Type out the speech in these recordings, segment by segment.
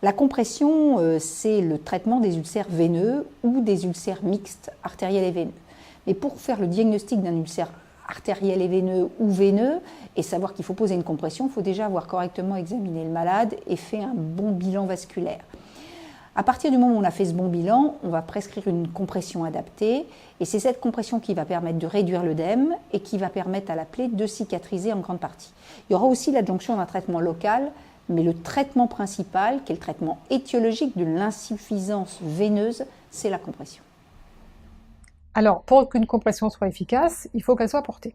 La compression, c'est le traitement des ulcères veineux ou des ulcères mixtes artériels et veineux. Mais pour faire le diagnostic d'un ulcère artériel et veineux ou veineux et savoir qu'il faut poser une compression, il faut déjà avoir correctement examiné le malade et fait un bon bilan vasculaire. À partir du moment où on a fait ce bon bilan, on va prescrire une compression adaptée et c'est cette compression qui va permettre de réduire l'œdème et qui va permettre à la plaie de cicatriser en grande partie. Il y aura aussi l'adjonction d'un traitement local, mais le traitement principal, qui est le traitement étiologique de l'insuffisance veineuse, c'est la compression. Alors, pour qu'une compression soit efficace, il faut qu'elle soit portée.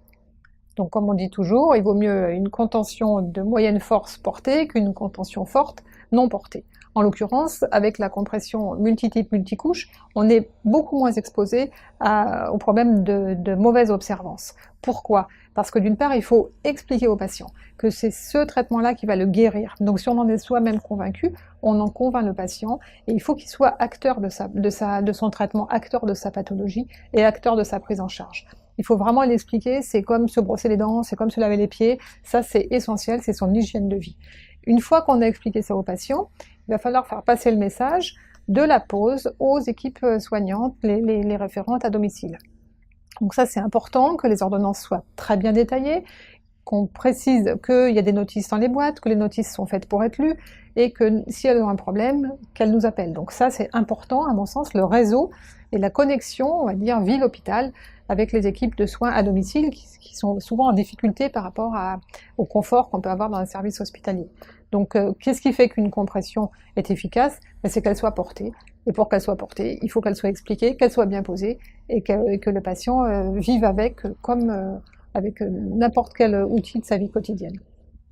Donc, comme on dit toujours, il vaut mieux une contention de moyenne force portée qu'une contention forte non portée. En l'occurrence, avec la compression multitype multicouche, on est beaucoup moins exposé au problème de mauvaise observance. Pourquoi? Parce que d'une part, il faut expliquer au patient que c'est ce traitement-là qui va le guérir. Donc si on en est soi-même convaincu, on en convainc le patient et il faut qu'il soit acteur de son traitement, acteur de sa pathologie et acteur de sa prise en charge. Il faut vraiment l'expliquer, c'est comme se brosser les dents, c'est comme se laver les pieds, ça c'est essentiel, c'est son hygiène de vie. Une fois qu'on a expliqué ça au patient, il va falloir faire passer le message de la pause aux équipes soignantes, les référentes à domicile. Donc ça c'est important, que les ordonnances soient très bien détaillées, qu'on précise qu'il y a des notices dans les boîtes, que les notices sont faites pour être lues, et que si elles ont un problème, qu'elles nous appellent. Donc ça c'est important, à mon sens, le réseau et la connexion, on va dire, ville-hôpital, avec les équipes de soins à domicile, qui sont souvent en difficulté par rapport au confort qu'on peut avoir dans un service hospitalier. Donc qu'est-ce qui fait qu'une compression est efficace? C'est qu'elle soit portée. Et pour qu'elle soit portée, il faut qu'elle soit expliquée, qu'elle soit bien posée, et que le patient vive avec, comme avec n'importe quel outil de sa vie quotidienne.